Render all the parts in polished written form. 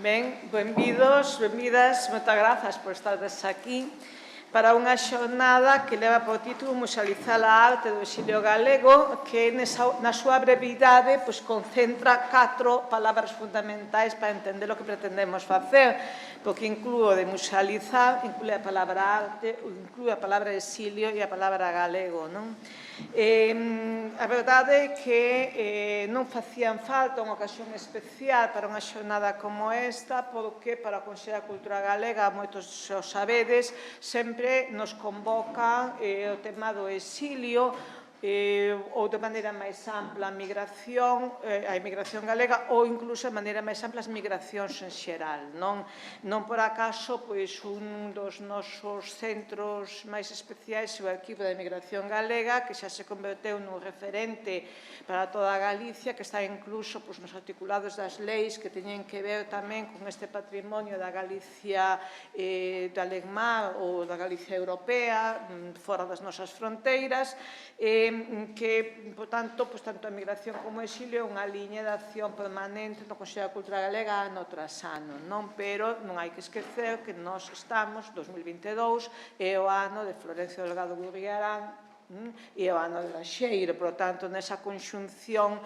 Ben, benvidos, benvidas, moitas grazas por estardes aquí para unha xornada que leva por título Musealizar a arte do exilio galego, que na súa brevidade concentra 4 palabras fundamentais para entender o que pretendemos facer, porque inclúe o de musealizar, inclúe a palabra arte, inclúe a palabra exilio e a palabra galego, non? A verdade é que non facían falta unha ocasión especial para unha xornada como esta, porque para a Consellería da Cultura Galega, moitos o sabedes, sempre nos convoca o tema do exilio, ou de maneira máis ampla a emigración galega, ou incluso de maneira máis ampla as migracións en xeral. Non por acaso, un dos nosos centros máis especiais é o Arquivo da Emigración Galega, que xa se converteu nun referente para toda a Galicia, que está incluso nos articulados das leis que teñen que ver tamén con este patrimonio da Galicia da Alegmar ou da Galicia europea, fora das nosas fronteiras, que, por tanto, tanto a migración como o exilio é unha liña de acción permanente no Consello da Cultura Galega ano tras ano, pero non hai que esquecer que nós estamos, 2022, é o ano de Florencio Delgado Gurriarán e o ano de Laxeiro, por tanto, nesa conxunción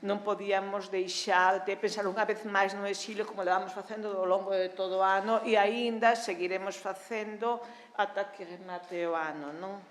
non podíamos deixar de pensar unha vez máis no exilio como levamos facendo ao longo de todo o ano e aínda seguiremos facendo ata que remate o ano, non?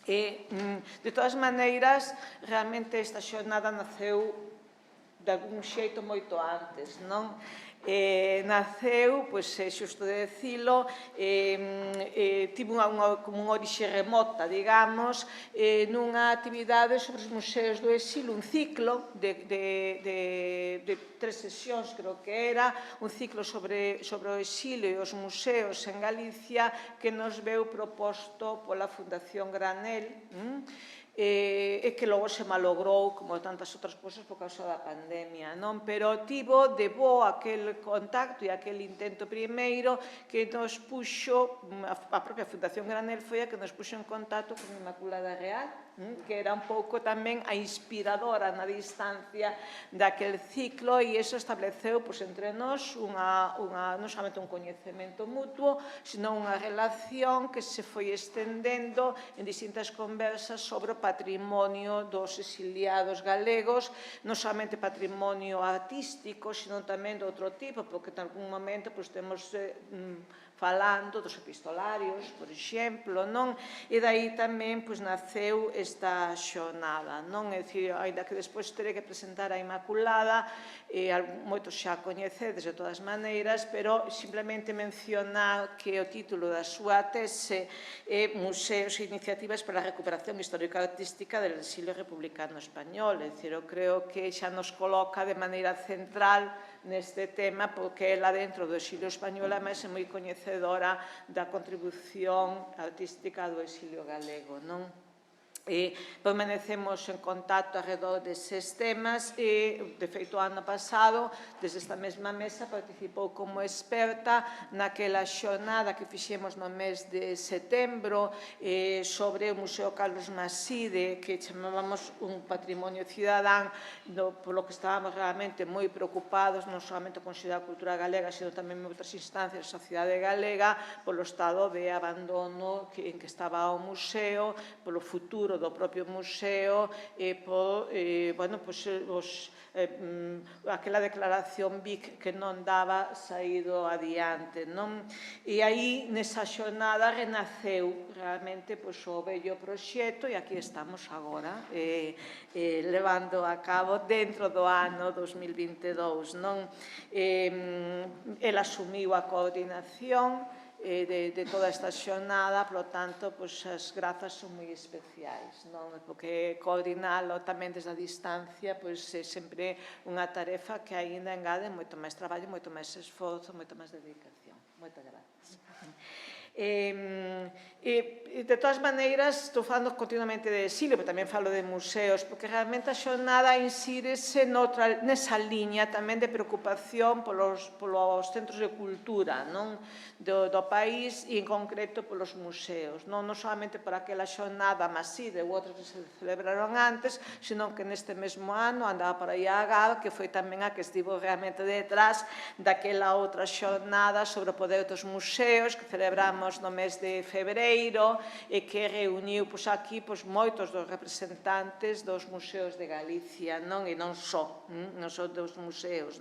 De todas maneiras, realmente esta xornada naceu de algún xeito moito antes, non? Naceu, xusto de dicilo, tivo como unha orixe remota, digamos, nunha actividade sobre os museos do exilio, un ciclo de 3 sesións, creo que era, un ciclo sobre o exilio e os museos en Galicia que nos veu proposto pola Fundación Granel, e que logo se malogrou, como tantas outras cousas, por causa da pandemia, non? Pero tivo de bo aquel contacto e aquel intento primeiro que nos puxo, a propia Fundación Granel foi a que nos puxo en contacto con Inmaculada Real, que era un pouco tamén a inspiradora na distancia daquel ciclo, e iso estableceu entre nós non somente un coñecemento mutuo, senón unha relación que se foi estendendo en distintas conversas sobre o patrimonio dos exiliados galegos, non somente patrimonio artístico, senón tamén de outro tipo, porque en algún momento temos falando dos epistolarios, por exemplo, non? E daí tamén naceu esta xornada, non? É dicir, ainda que despois terei que presentar a Inmaculada, moitos xa coñecedes de todas maneiras, pero simplemente mencionar que o título da súa tese é Museos e iniciativas para a recuperación histórico-artística del exilio republicano español. É dicir, eu creo que xa nos coloca de maneira central neste tema, porque ela dentro do exilio español é moi coñecedora da contribución artística do exilio galego, non? Permanecemos en contacto arredor deses temas e, de feito, o ano pasado, desde esta mesma mesa, participou como experta naquela xornada que fixemos no mes de setembro sobre o Museo Carlos Maside, que chamábamos un patrimonio cidadán, polo que estábamos realmente moi preocupados, non somente a Consellería da Cultura Galega, sino tamén en outras instancias da sociedade galega, polo estado de abandono en que estaba o museo, polo futuro do propio museo e por aquela declaración BIC que non daba saído adiante, non? E aí, nesa xornada, renaceu realmente o bello proxecto e aquí estamos agora, levando a cabo dentro do ano 2022, non? El asumiu a coordinación de toda esta xornada, polo tanto, as grazas son moi especiais, non? Porque coordinalo tamén desde a distancia é sempre unha tarefa que aínda engade moito máis traballo, moito máis esforzo, moito máis dedicación. Moitas grazas. De todas maneiras, estou falando continuamente de exilio, pero tamén falo de museos, porque realmente a xornada insírese nesa liña tamén de preocupación polos centros de cultura do país e, en concreto, polos museos. Non solamente por aquela xornada masiva ou outras que se celebraron antes, senón que neste mesmo ano andaba por aí a GAL, que foi tamén a que estivo realmente detrás daquela outra xornada sobre o poder dos museos que celebramos no mes de febreiro e que reuniu aquí moitos dos representantes dos museos de Galicia, e non só dos museos,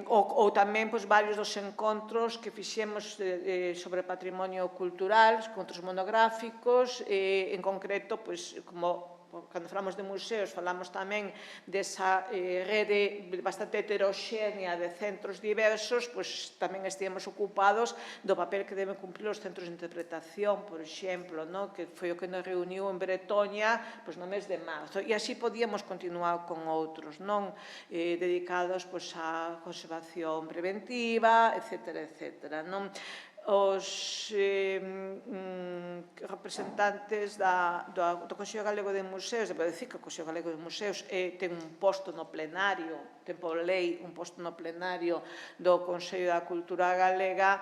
ou tamén varios dos encontros que fixemos sobre patrimonio cultural, encontros monográficos, en concreto, como cando falamos de museos, falamos tamén desa rede bastante heteroxénea de centros diversos, tamén estivemos ocupados do papel que deben cumprir os centros de interpretación, por exemplo, que foi o que nos reuniu en Bretoña no mes de marzo. E así podíamos continuar con outros, dedicados á conservación preventiva, etcétera, etcétera. Os representantes do Consello Galego de Museos, debo dicir que o Consello Galego de Museos ten un posto no plenario, ten por lei un posto no plenario do Consello da Cultura Galega,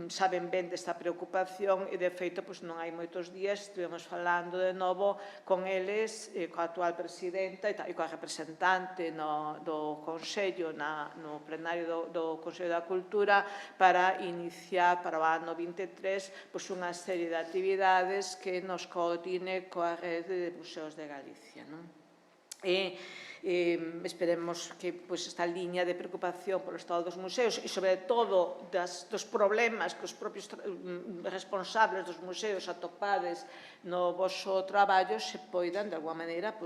saben ben desta preocupación e, de feito, non hai moitos días estivemos falando de novo con eles, coa actual presidenta e coa representante do Consello no plenario do Consello da Cultura para iniciar para o ano 23 unha serie de actividades que nos coordine coa rede de museos de Galicia. Esperemos que esta liña de preocupación polo estado dos museos e, sobre todo, dos problemas que os propios responsables dos museos atopades no vosso traballo se poidan, de alguma maneira,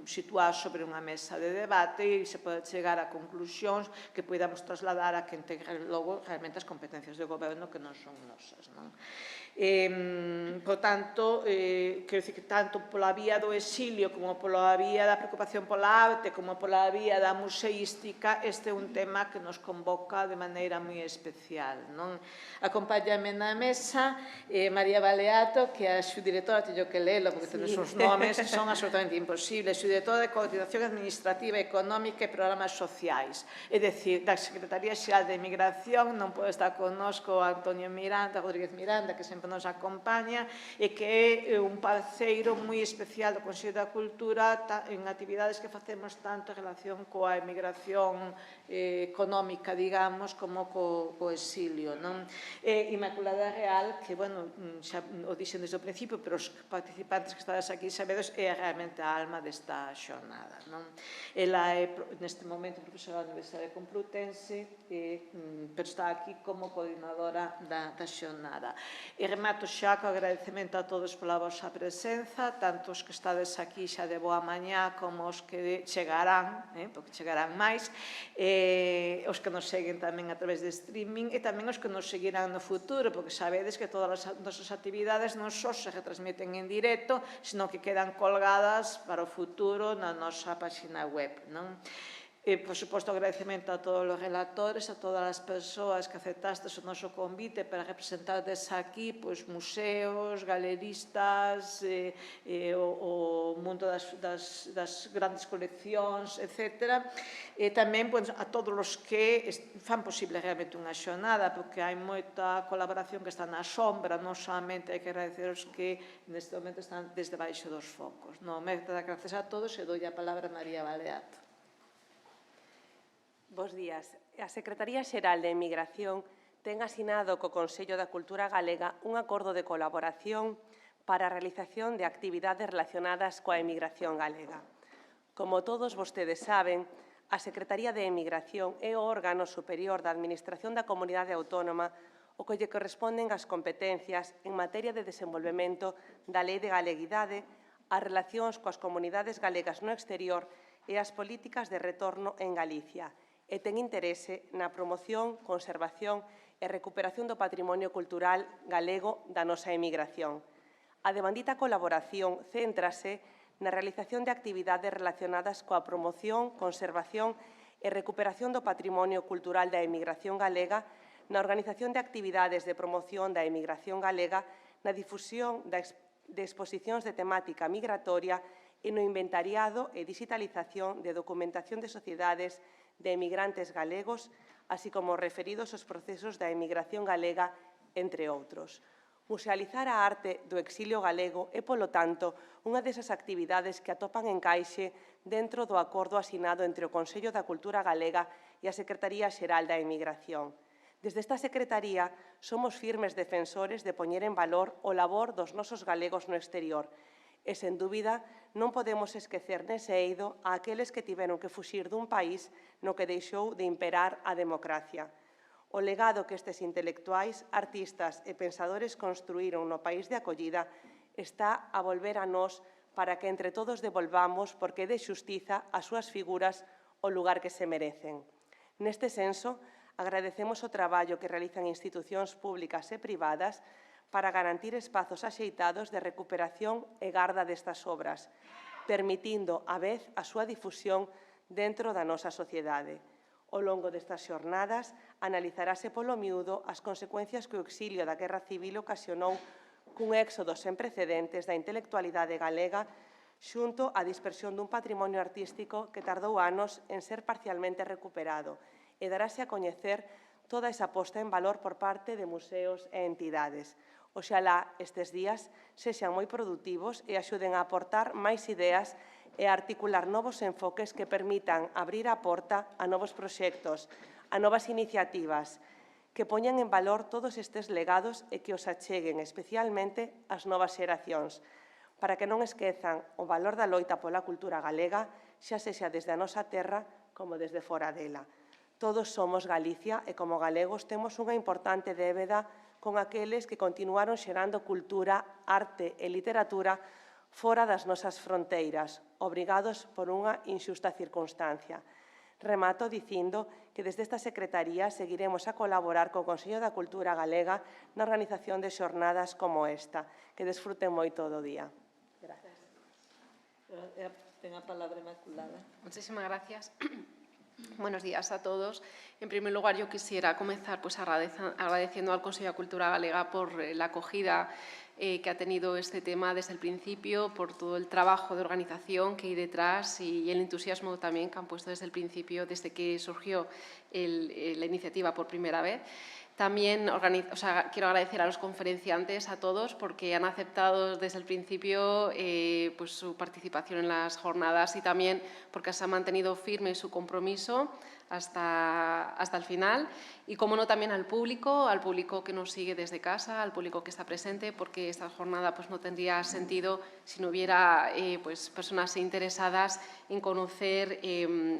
situar sobre unha mesa de debate e se pode chegar a conclusións que podamos trasladar a quen ten logo realmente as competencias do goberno que non son nosas. Por tanto, quero dicir que tanto pola vía do exilio como pola vía da preocupación pola arte como pola vía da museística, este é un tema que nos convoca de maneira moi especial. Acompáñame na mesa María Baleato, que é a subdirectora, teño que lelo porque tenes uns nomes que son absolutamente imposibles, subdirectora de Coordinación Administrativa, Económica e Programas Sociais, é dicir, da Secretaría Xeral de Emigración. Non pode estar connosco Antonio Rodríguez Miranda, que sempre nos acompaña e que é un parceiro moi especial do Consello da Cultura en actividades que facemos tanto en relación coa emigración económica, digamos, como co exilio. Inmaculada Real, que, xa o dixen desde o principio, pero os participantes que estades aquí sabedes, é realmente a alma desta xornada. Ela é, neste momento, profesora da Universidade Complutense, pero está aquí como coordinadora da xornada. E remato xa co agradecemento a todos pola vosa presenza, tanto os que estades aquí xa de boa mañá como os que chegarán, porque chegarán máis, os que nos seguen tamén a través de streaming e tamén os que nos seguirán no futuro, porque sabedes que todas as nosas actividades non só se retransmiten en directo, senón que quedan colgadas para o futuro na nosa página web. Por suposto, agradecemento a todos os relatores, a todas as persoas que aceptastes o noso convite para representardes aquí museos, galeristas, o mundo das grandes coleccións, etc. E tamén a todos os que fan posible realmente unha xornada, porque hai moita colaboración que está na sombra, non solamente hai que agradecer os que neste momento están desde baixo dos focos. Moitas grazas a todos e dou a palabra a María Baleato. Bos días. A Secretaría Xeral de Emigración ten asinado co Consello da Cultura Galega un acordo de colaboración para a realización de actividades relacionadas coa emigración galega. Como todos vostedes saben, a Secretaría de Emigración é o órgano superior da Administración da Comunidade Autónoma o que lle corresponden as competencias en materia de desenvolvemento da Lei de Galeguidade, as relacións coas comunidades galegas no exterior e as políticas de retorno en Galicia, e ten interese na promoción, conservación e recuperación do patrimonio cultural galego da nosa emigración. A devandita colaboración céntrase na realización de actividades relacionadas coa promoción, conservación e recuperación do patrimonio cultural da emigración galega na organización de actividades de promoción da emigración galega, na difusión de exposicións de temática migratoria e no inventariado e digitalización de documentación de sociedades de emigrantes galegos, así como referidos aos procesos da emigración galega, entre outros. Musealizar a arte do exilio galego é, polo tanto, unha desas actividades que atopan encaixe dentro do acordo asinado entre o Consello da Cultura Galega e a Secretaría Xeral da Emigración. Desde esta Secretaría somos firmes defensores de poñer en valor o labor dos nosos galegos no exterior e, sen dúbida, non podemos esquecer nese eido a aqueles que tiveron que fuxir dun país no que deixou de imperar a democracia. O legado que estes intelectuais, artistas e pensadores construíron no país de acollida está a volver a nós para que entre todos devolvamos, porque é de xustiza, as súas figuras o lugar que se merecen. Neste senso, agradecemos o traballo que realizan institucións públicas e privadas para garantir espazos axeitados de recuperación e garda destas obras, permitindo, á vez, a súa difusión dentro da nosa sociedade. Ao longo destas xornadas, analizarase polo miúdo as consecuencias que o exilio da Guerra Civil ocasionou cun éxodo sen precedentes da intelectualidade galega xunto á dispersión dun patrimonio artístico que tardou anos en ser parcialmente recuperado e darase a coñecer toda esa posta en valor por parte de museos e entidades. Oxalá estes días sexan moi produtivos e axuden a aportar máis ideas e articular novos enfoques que permitan abrir a porta a novos proxectos, a novas iniciativas, que poñan en valor todos estes legados e que os acheguen especialmente ás novas xeracións, para que non esquezan o valor da loita pola cultura galega, xa sexa desde a nosa terra como desde fora dela. Todos somos Galicia e, como galegos, temos unha importante débeda con aqueles que continuaron xerando cultura, arte e literatura fora das nosas fronteiras, obrigados por unha inxusta circunstancia. Remato dicindo que desde esta Secretaría seguiremos a colaborar co Consello da Cultura Galega na organización de xornadas como esta. Que desfruten moito do día. Gracias. Ten a palabra Inmaculada. Muchísimas gracias. Buenos días a todos. En primer lugar, yo quisiera comenzar agradeciendo al Consello de Cultura Galega por la acogida que ha tenido este tema desde el principio, por todo el trabajo de organización que hay detrás y el entusiasmo también que han puesto desde el principio, desde que surgió la iniciativa por primera vez. También quiero agradecer a los conferenciantes, a todos, porque han aceptado desde el principio pues su participación en las jornadas y también porque se ha mantenido firme su compromiso hasta el final. Y, como no, también al público que nos sigue desde casa, al público que está presente, porque esta jornada pues no tendría sentido si no hubiera pues personas interesadas en conocer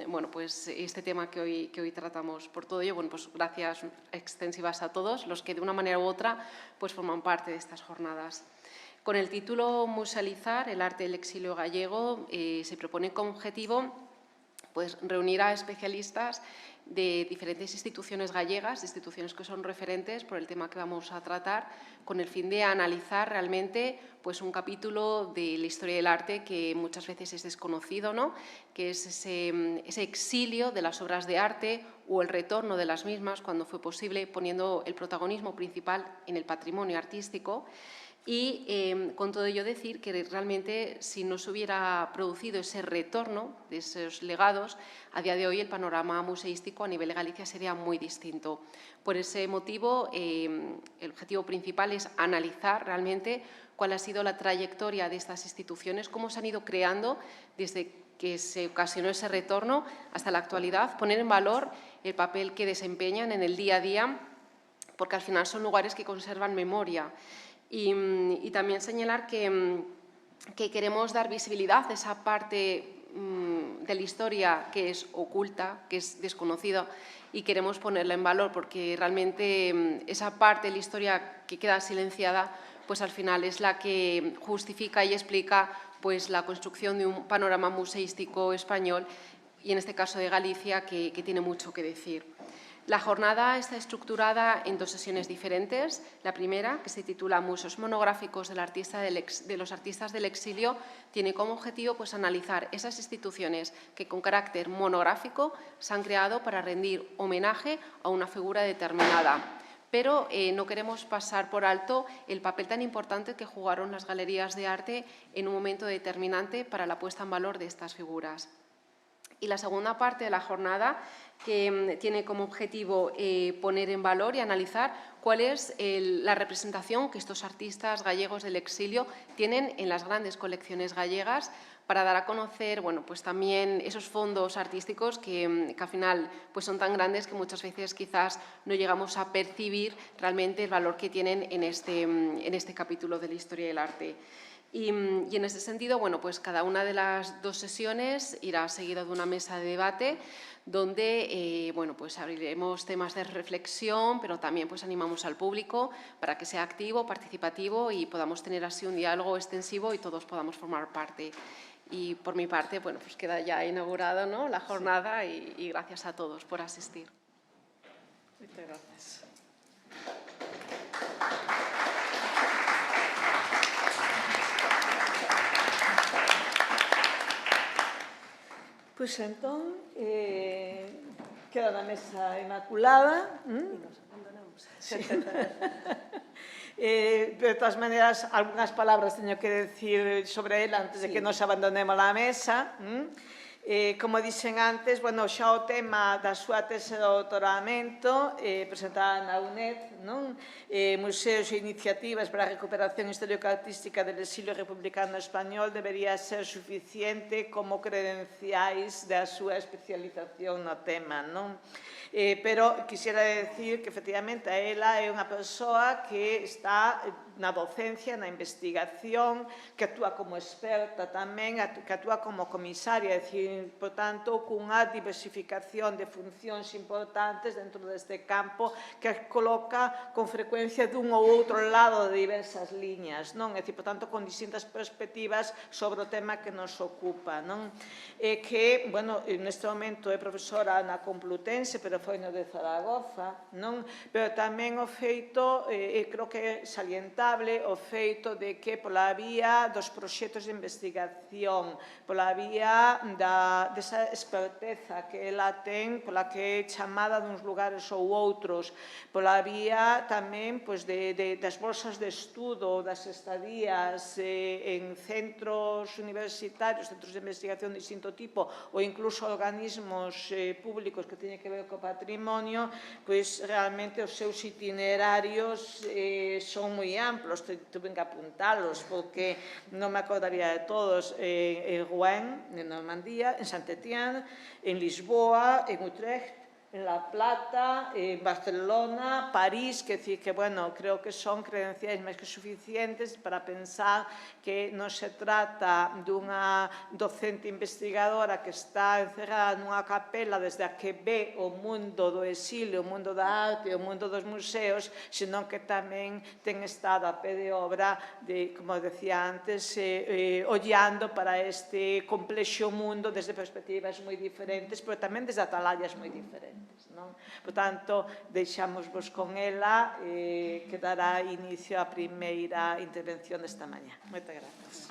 bueno, pues este tema que hoy tratamos. Por todo ello, bueno, pues gracias extensivas a todos los que de una manera u otra pues forman parte de estas jornadas. Con el título Musealizar el arte del exilio gallego se propone como objetivo pues reunir a especialistas de diferentes instituciones gallegas, instituciones que son referentes por el tema que vamos a tratar, con el fin de analizar realmente pues, un capítulo de la historia del arte que muchas veces es desconocido, ¿no? Que es ese exilio de las obras de arte o el retorno de las mismas cuando fue posible, poniendo el protagonismo principal en el patrimonio artístico. Y con todo ello decir que realmente si no se hubiera producido ese retorno de esos legados, a día de hoy el panorama museístico a nivel de Galicia sería muy distinto. Por ese motivo, el objetivo principal es analizar realmente cuál ha sido la trayectoria de estas instituciones, cómo se han ido creando desde que se ocasionó ese retorno hasta la actualidad, poner en valor el papel que desempeñan en el día a día, porque al final son lugares que conservan memoria. Y también señalar que queremos dar visibilidad a esa parte de la historia que es oculta, que es desconocida, y queremos ponerla en valor porque realmente esa parte de la historia que queda silenciada pues al final es la que justifica y explica pues la construcción de un panorama museístico español y en este caso de Galicia que tiene mucho que decir. La jornada está estructurada en 2 sesiones diferentes. La primera, que se titula Museos monográficos de los artistas del exilio, tiene como objetivo pues, analizar esas instituciones que con carácter monográfico se han creado para rendir homenaje a una figura determinada. Pero no queremos pasar por alto el papel tan importante que jugaron las galerías de arte en un momento determinante para la puesta en valor de estas figuras. Y la segunda parte de la jornada, que tiene como objetivo poner en valor y analizar cuál es la representación que estos artistas gallegos del exilio tienen en las grandes colecciones gallegas, para dar a conocer pues también esos fondos artísticos que al final pues son tan grandes que muchas veces quizás no llegamos a percibir realmente el valor que tienen en este capítulo de la historia del arte. Y en ese sentido, pues cada una de las 2 sesiones irá seguida de una mesa de debate donde pues abriremos temas de reflexión, pero también pues animamos al público para que sea activo, participativo y podamos tener así un diálogo extensivo y todos podamos formar parte. Y por mi parte, pues queda ya inaugurada, ¿no?, la jornada y gracias a todos por asistir. Muchas gracias. Pois entón, queda na mesa inmaculada. E nos abandonamos. Sí. De todas maneras, algunhas palabras teño que decir sobre ela antes de que nos abandonemos a mesa. Como dixen antes, xa o tema da súa tese de doutoramento presentada na UNED, Museos e iniciativas para a recuperación histórico-artística del exilio republicano español, debería ser suficiente como credenciais da súa especialización no tema, non? Pero quixera decir que, efectivamente, ela é unha persoa que está na docencia, na investigación, que actúa como experta tamén, que actúa como comisaria, é dicir, por tanto, cunha diversificación de funcións importantes dentro deste campo que coloca con frecuencia dun ou outro lado de diversas liñas, non? É dicir, por tanto, con distintas perspectivas sobre o tema que nos ocupa, non? Que, neste momento é profesora na Complutense, pero foi no de Zaragoza, non? Pero tamén o feito, creo que é salientable, o feito de que pola vía dos proxectos de investigación, pola vía desa experteza que ela ten, pola que é chamada duns lugares ou outros, pola vía tamén das bolsas de estudo, das estadías en centros universitarios, centros de investigación de distinto tipo, ou incluso organismos públicos que teñen que ver co patrimonio, pois realmente os seus itinerarios son moi amplos, tuve que apuntalos, porque non me acordaría de todos. En Rouen, en Normandía, en Saint-Étienne, en Lisboa, en Utrecht, en La Plata, en Barcelona, París, que decir que, creo que son credenciais máis que suficientes para pensar que non se trata dunha docente investigadora que está encerrada nunha capela desde a que ve o mundo do exilio, o mundo da arte, o mundo dos museos, senón que tamén ten estado a pé de obra, como decía antes, ollando para este complexo mundo desde perspectivas moi diferentes, pero tamén desde atalayas moi diferentes. Por tanto, deixámosvos con ela, que dará inicio á primeira intervención desta mañá. Moitas grazas.